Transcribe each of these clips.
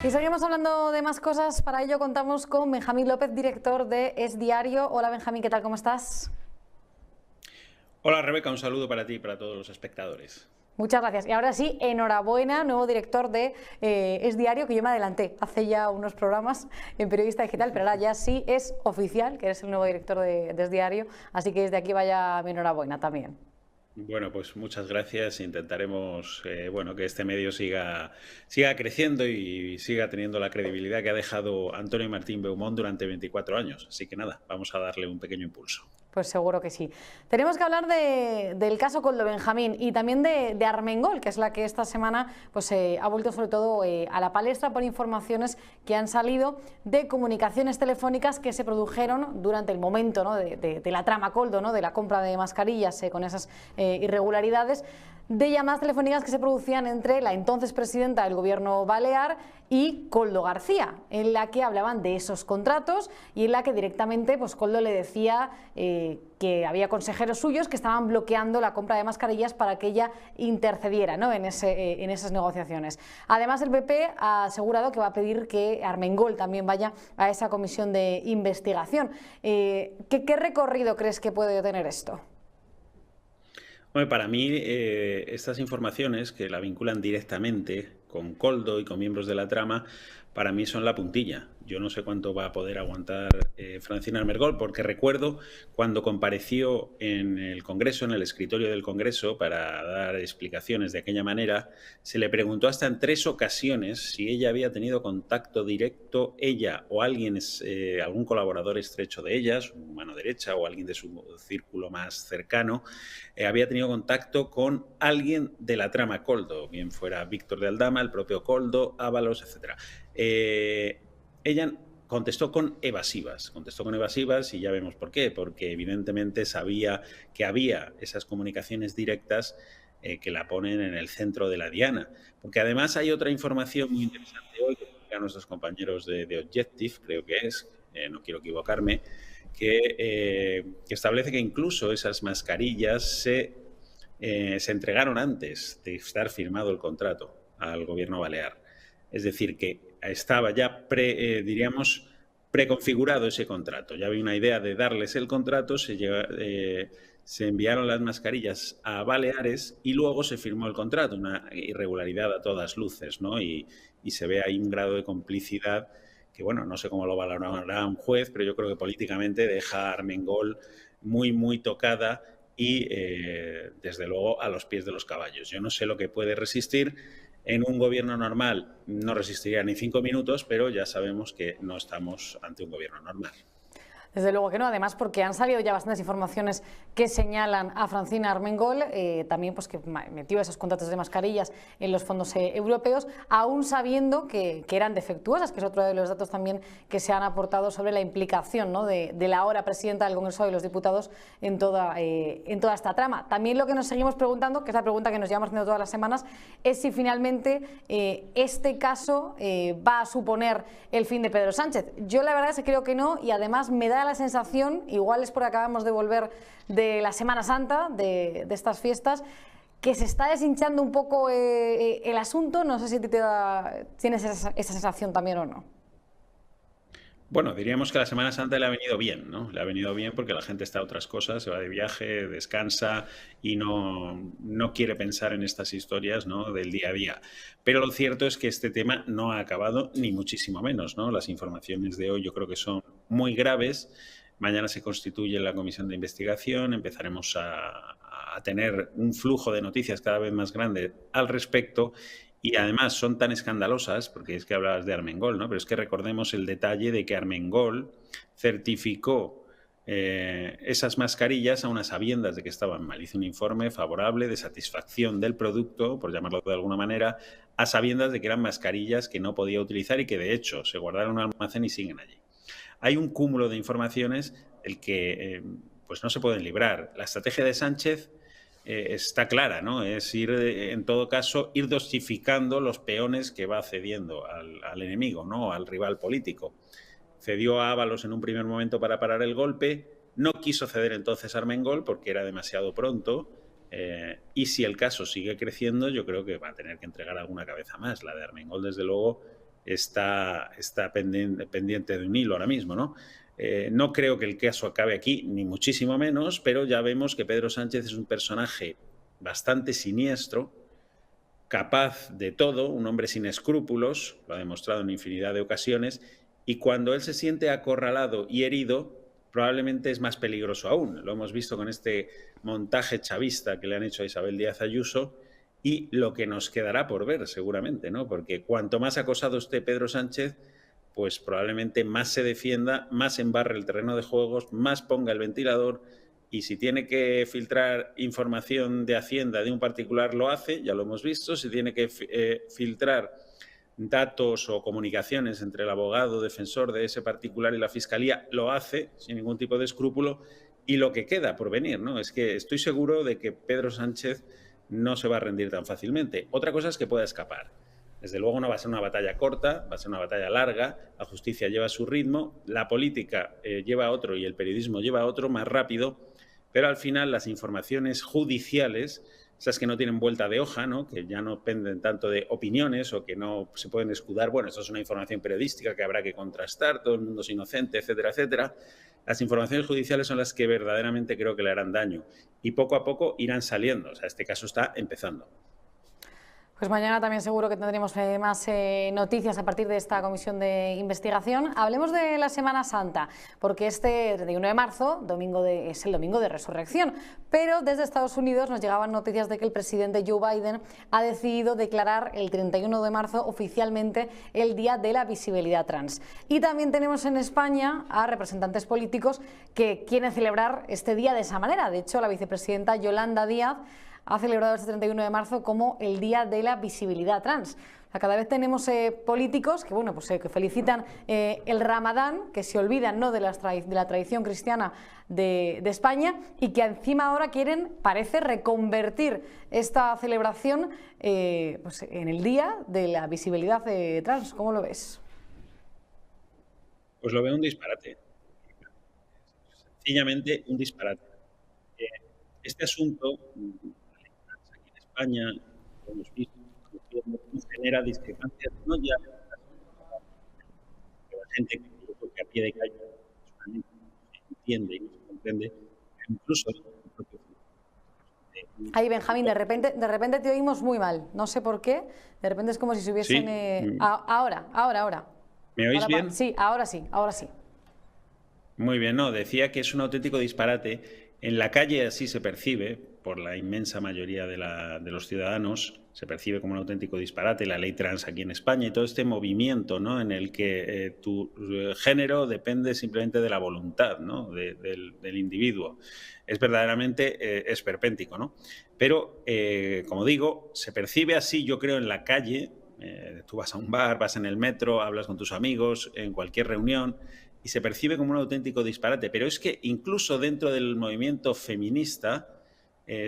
Y seguimos hablando de más cosas. Para ello contamos con Benjamín López, director de Es Diario. Hola Benjamín, ¿qué tal? ¿Cómo estás? Hola Rebeca, un saludo para ti y para todos los espectadores. Muchas gracias. Y ahora sí, enhorabuena, nuevo director de Es Diario, que yo me adelanté hace ya unos programas en Periodista Digital, pero ahora ya sí es oficial que eres el nuevo director de Es Diario, así que desde aquí vaya mi enhorabuena también. Bueno, pues muchas gracias. Intentaremos que este medio siga creciendo y siga teniendo la credibilidad que ha dejado Antonio Martín Beaumont durante 24 años. Así que nada, vamos a darle un pequeño impulso. Pues seguro que sí. Tenemos que hablar del caso Koldo, Benjamín, y también de Armengol, que es la que esta semana pues, ha vuelto sobre todo a la palestra por informaciones que han salido de comunicaciones telefónicas que se produjeron durante el momento, ¿no?, de la trama Koldo, ¿no?, de la compra de mascarillas con esas irregularidades, de llamadas telefónicas que se producían entre la entonces presidenta del gobierno balear y Koldo García, en la que hablaban de esos contratos y en la que directamente pues, Koldo le decía que había consejeros suyos que estaban bloqueando la compra de mascarillas para que ella intercediera, ¿no?, en esas negociaciones. Además, el PP ha asegurado que va a pedir que Armengol también vaya a esa comisión de investigación. ¿Qué recorrido crees que puede tener esto? Bueno, para mí, estas informaciones que la vinculan directamente con Koldo y con miembros de la trama, para mí son la puntilla. Yo no sé cuánto va a poder aguantar Francina Armengol, porque recuerdo cuando compareció en el Congreso, en el escritorio del Congreso, para dar explicaciones de aquella manera, se le preguntó hasta en 3 ocasiones si ella había tenido contacto directo, ella o alguien, algún colaborador estrecho de ella, su mano derecha o alguien de su círculo más cercano, había tenido contacto con alguien de la trama Koldo, bien fuera Víctor de Aldama, el propio Koldo, Ábalos, etc. Ella contestó con evasivas y ya vemos por qué, porque evidentemente sabía que había esas comunicaciones directas que la ponen en el centro de la diana. Porque además hay otra información muy interesante hoy que publican nuestros compañeros de Objective, creo que es, no quiero equivocarme, que establece que incluso esas mascarillas se entregaron antes de estar firmado el contrato al gobierno balear. Es decir, que estaba ya preconfigurado ese contrato. Ya había una idea de darles el contrato, se enviaron las mascarillas a Baleares y luego se firmó el contrato, una irregularidad a todas luces, ¿no? Y se ve ahí un grado de complicidad que, bueno, no sé cómo lo valorará un juez, pero yo creo que políticamente deja a Armengol muy, muy tocada y, desde luego, a los pies de los caballos. Yo no sé lo que puede resistir. En un gobierno normal no resistiría ni 5 minutos, pero ya sabemos que no estamos ante un gobierno normal. Desde luego que no, además porque han salido ya bastantes informaciones que señalan a Francina Armengol, también pues que metió esos contratos de mascarillas en los fondos europeos, aún sabiendo que eran defectuosas, que es otro de los datos también que se han aportado sobre la implicación, ¿no?, de la ahora presidenta del Congreso de los Diputados en toda esta trama. También lo que nos seguimos preguntando, que es la pregunta que nos llevamos haciendo todas las semanas, es si finalmente este caso va a suponer el fin de Pedro Sánchez. Yo la verdad es que creo que no, y además me da la sensación, igual es porque acabamos de volver de la Semana Santa, de estas fiestas, que se está deshinchando un poco el asunto. No sé si tienes esa sensación también o no. Bueno, diríamos que la Semana Santa le ha venido bien, ¿no? Le ha venido bien porque la gente está a otras cosas, se va de viaje, descansa y no quiere pensar en estas historias, ¿no?, del día a día. Pero lo cierto es que este tema no ha acabado, ni muchísimo menos, ¿no? Las informaciones de hoy yo creo que son muy graves. Mañana se constituye la comisión de investigación, empezaremos a tener un flujo de noticias cada vez más grande al respecto. Y además son tan escandalosas, porque es que hablabas de Armengol, ¿no? Pero es que recordemos el detalle de que Armengol certificó esas mascarillas a unas sabiendas de que estaban mal. Hizo un informe favorable de satisfacción del producto, por llamarlo de alguna manera, a sabiendas de que eran mascarillas que no podía utilizar y que de hecho se guardaron en un almacén y siguen allí. Hay un cúmulo de informaciones del que pues no se pueden librar. La estrategia de Sánchez está clara, ¿no? Es en todo caso, ir dosificando los peones que va cediendo al enemigo, ¿no?, al rival político. Cedió a Ábalos en un primer momento para parar el golpe, no quiso ceder entonces a Armengol porque era demasiado pronto, y si el caso sigue creciendo, yo creo que va a tener que entregar alguna cabeza más. La de Armengol, desde luego, está pendiente de un hilo ahora mismo, ¿no? No creo que el caso acabe aquí, ni muchísimo menos, pero ya vemos que Pedro Sánchez es un personaje bastante siniestro, capaz de todo, un hombre sin escrúpulos, lo ha demostrado en infinidad de ocasiones, y cuando él se siente acorralado y herido, probablemente es más peligroso aún. Lo hemos visto con este montaje chavista que le han hecho a Isabel Díaz Ayuso y lo que nos quedará por ver seguramente, ¿no? Porque cuanto más acosado esté Pedro Sánchez, pues probablemente más se defienda, más embarre el terreno de juegos, más ponga el ventilador, y si tiene que filtrar información de Hacienda de un particular, lo hace, ya lo hemos visto. Si tiene que filtrar datos o comunicaciones entre el abogado defensor de ese particular y la Fiscalía, lo hace sin ningún tipo de escrúpulo. Y lo que queda por venir, ¿no? Es que estoy seguro de que Pedro Sánchez no se va a rendir tan fácilmente. Otra cosa es que pueda escapar. Desde luego no va a ser una batalla corta, va a ser una batalla larga, la justicia lleva su ritmo, la política lleva otro y el periodismo lleva otro, más rápido, pero al final las informaciones judiciales, esas que no tienen vuelta de hoja, ¿no? Que ya no dependen tanto de opiniones o que no se pueden escudar, bueno, esto es una información periodística que habrá que contrastar, todo el mundo es inocente, etcétera, etcétera. Las informaciones judiciales son las que verdaderamente creo que le harán daño y poco a poco irán saliendo. O sea, este caso está empezando. Pues mañana también seguro que tendremos más noticias a partir de esta comisión de investigación. Hablemos de la Semana Santa, porque este 31 de marzo es el domingo de Resurrección, pero desde Estados Unidos nos llegaban noticias de que el presidente Joe Biden ha decidido declarar el 31 de marzo oficialmente el Día de la Visibilidad Trans. Y también tenemos en España a representantes políticos que quieren celebrar este día de esa manera. De hecho, la vicepresidenta Yolanda Díaz ha celebrado este 31 de marzo como el Día de la Visibilidad Trans. O sea, cada vez tenemos políticos que, bueno, pues, que felicitan el Ramadán, que se olvidan, ¿no?, de la tradición cristiana de España, y que encima ahora quieren, parece, reconvertir esta celebración pues, en el Día de la Visibilidad Trans. ¿Cómo lo ves? Pues lo veo un disparate. Sencillamente un disparate. Este asunto aquí en España, lo hemos visto, genera discrepancias, no ya de la gente que yo creo que a pie de calle entiende y no se comprende, pero incluso Ahí, Benjamín, de repente te oímos muy mal, no sé por qué, de repente es como si se hubiesen... ¿Sí? Ahora. ¿Me oís bien? Sí, ahora sí. Muy bien, no, decía que es un auténtico disparate. En la calle así se percibe, por la inmensa mayoría de los ciudadanos, se percibe como un auténtico disparate la ley trans aquí en España y todo este movimiento, ¿no?, en el que tu género depende simplemente de la voluntad, ¿no?, del individuo. Es verdaderamente esperpéntico, ¿no? Pero, como digo, se percibe así, yo creo, en la calle. Tú vas a un bar, vas en el metro, hablas con tus amigos, en cualquier reunión, y se percibe como un auténtico disparate. Pero es que incluso dentro del movimiento feminista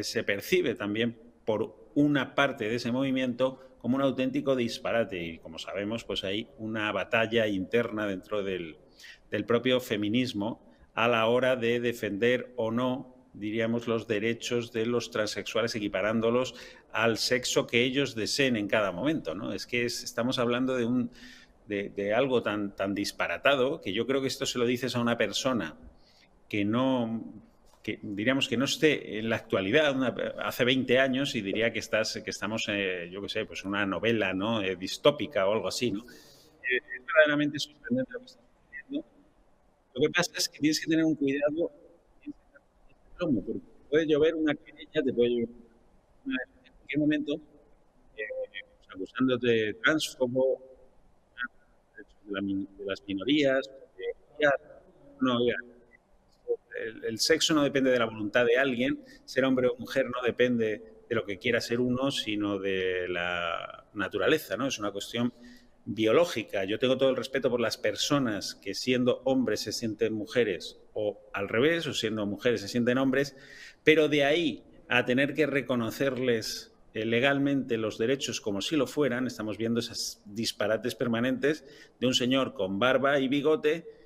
se percibe también por una parte de ese movimiento como un auténtico disparate. Y como sabemos, pues hay una batalla interna dentro del propio feminismo a la hora de defender o no, diríamos, los derechos de los transexuales, equiparándolos al sexo que ellos deseen en cada momento, ¿no? Es que estamos hablando de algo tan disparatado que yo creo que esto se lo dices a una persona que diríamos que no esté en la actualidad, hace 20 años, y diría que estamos, yo qué sé, pues una novela, ¿no?, distópica o algo así, ¿no? Es verdaderamente sorprendente lo que está sucediendo. Lo que pasa es que tienes que tener un cuidado, porque puede llover una querella, te puede llover en cualquier momento, acusándote de transfobo, de las minorías, el sexo no depende de la voluntad de alguien, ser hombre o mujer no depende de lo que quiera ser uno, sino de la naturaleza, ¿no? Es una cuestión biológica. Yo tengo todo el respeto por las personas que siendo hombres se sienten mujeres, o al revés, o siendo mujeres se sienten hombres, pero de ahí a tener que reconocerles legalmente los derechos como si lo fueran, estamos viendo esos disparates permanentes de un señor con barba y bigote,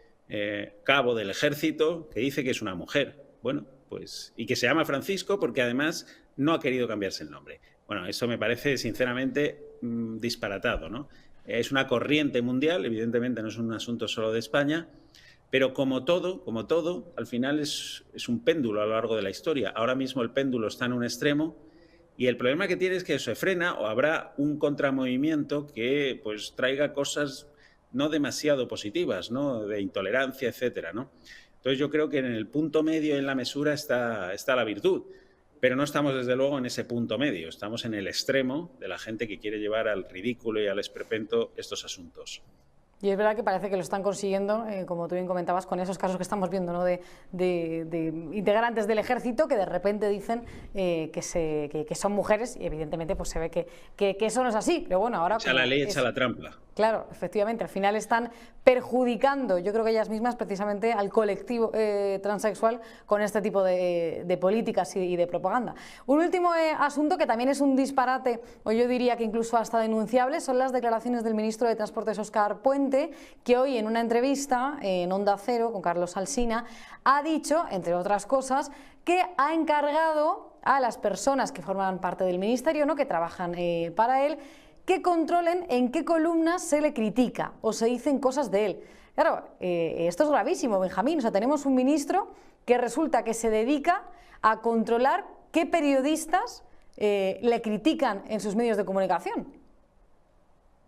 cabo del ejército, que dice que es una mujer. Bueno, pues, y que se llama Francisco porque además no ha querido cambiarse el nombre. Bueno, eso me parece sinceramente disparatado, ¿no? es una corriente mundial, evidentemente no es un asunto solo de España, pero como todo, al final es un péndulo a lo largo de la historia. Ahora mismo el péndulo está en un extremo y el problema que tiene es que se frena o habrá un contramovimiento que pues traiga cosas no demasiado positivas, ¿no? De intolerancia, etcétera, ¿no? Entonces yo creo que en el punto medio, en la mesura, está la virtud. Pero no estamos, desde luego, en ese punto medio. Estamos en el extremo de la gente que quiere llevar al ridículo y al esperpento estos asuntos. Y es verdad que parece que lo están consiguiendo, como tú bien comentabas, con esos casos que estamos viendo, ¿no? de integrantes del ejército que de repente dicen que son mujeres y evidentemente pues se ve que eso no es así. Pero bueno, ahora... Echa la ley, echa la trampa. Claro, efectivamente, al final están perjudicando, yo creo que ellas mismas, precisamente al colectivo transexual con este tipo de políticas y de propaganda. Un último asunto que también es un disparate, o yo diría que incluso hasta denunciable, son las declaraciones del ministro de Transportes, Óscar Puente, que hoy en una entrevista en Onda Cero con Carlos Alsina ha dicho, entre otras cosas, que ha encargado a las personas que forman parte del ministerio, ¿no?, que trabajan para él, que controlen en qué columnas se le critica o se dicen cosas de él. Claro, esto es gravísimo, Benjamín. O sea, tenemos un ministro que resulta que se dedica a controlar qué periodistas le critican en sus medios de comunicación.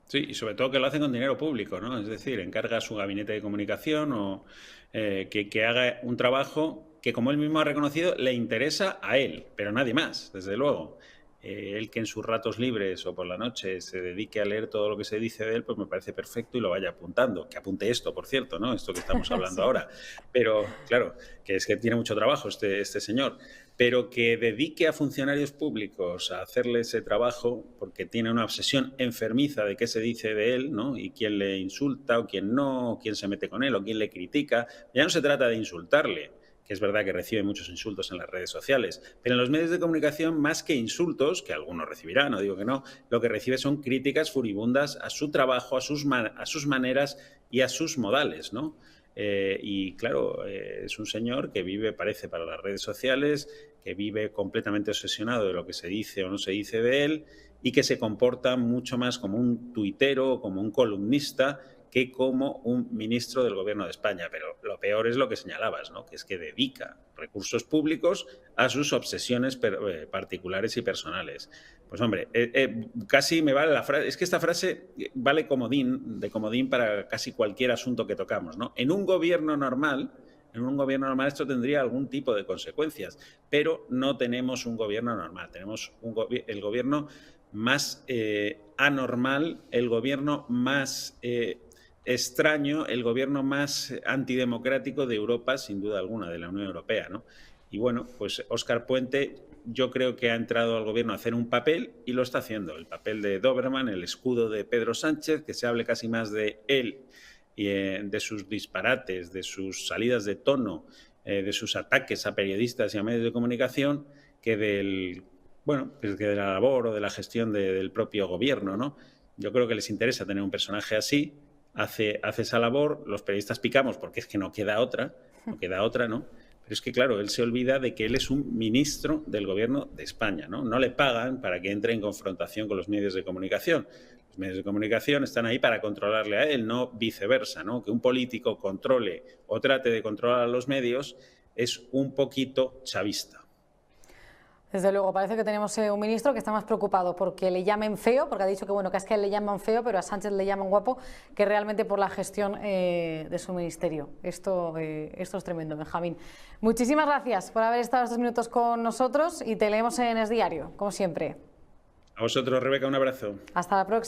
Sí, y sobre todo que lo hacen con dinero público, ¿no? Es decir, encarga a su gabinete de comunicación o que haga un trabajo que, como él mismo ha reconocido, le interesa a él, pero nadie más, desde luego. Él, que en sus ratos libres o por la noche se dedique a leer todo lo que se dice de él, pues me parece perfecto y lo vaya apuntando. Que apunte esto, por cierto, ¿no? Esto que estamos hablando sí. ahora. Pero, claro, que es que tiene mucho trabajo este señor. Pero que dedique a funcionarios públicos a hacerle ese trabajo porque tiene una obsesión enfermiza de qué se dice de él, ¿no? Y quién le insulta o quién no, o quién se mete con él o quién le critica. Ya no se trata de insultarle, que es verdad que recibe muchos insultos en las redes sociales, pero en los medios de comunicación, más que insultos, que algunos recibirán, no digo que no, lo que recibe son críticas furibundas a su trabajo, a sus maneras y a sus modales, ¿no? Y claro, es un señor que vive, parece, para las redes sociales, que vive completamente obsesionado de lo que se dice o no se dice de él y que se comporta mucho más como un tuitero o como un columnista que como un ministro del Gobierno de España. Pero lo peor es lo que señalabas, ¿no? Que es que dedica recursos públicos a sus obsesiones particulares y personales. Pues hombre, casi me vale la frase, es que esta frase vale de comodín para casi cualquier asunto que tocamos, ¿no? En un gobierno normal esto tendría algún tipo de consecuencias, pero no tenemos un gobierno normal, tenemos el gobierno más anormal, el gobierno más extraño, el gobierno más antidemocrático de Europa, sin duda alguna, de la Unión Europea, ¿no? Y bueno, pues Óscar Puente, yo creo que ha entrado al gobierno a hacer un papel y lo está haciendo, el papel de Doberman, el escudo de Pedro Sánchez, que se hable casi más de él y de sus disparates, de sus salidas de tono, de sus ataques a periodistas y a medios de comunicación, que de la labor o de la gestión del propio gobierno, ¿no? Yo creo que les interesa tener un personaje así. Hace esa labor, los periodistas picamos porque es que no queda otra, ¿no? Pero es que, claro, él se olvida de que él es un ministro del Gobierno de España, ¿no? No le pagan para que entre en confrontación con los medios de comunicación. Los medios de comunicación están ahí para controlarle a él, no viceversa, ¿no? Que un político controle o trate de controlar a los medios es un poquito chavista. Desde luego, parece que tenemos un ministro que está más preocupado porque le llamen feo, porque ha dicho que bueno, que es que a él le llaman feo, pero a Sánchez le llaman guapo, que realmente por la gestión de su ministerio. Esto es tremendo, Benjamín. Muchísimas gracias por haber estado estos minutos con nosotros y te leemos en Es Diario, como siempre. A vosotros, Rebeca, un abrazo. Hasta la próxima.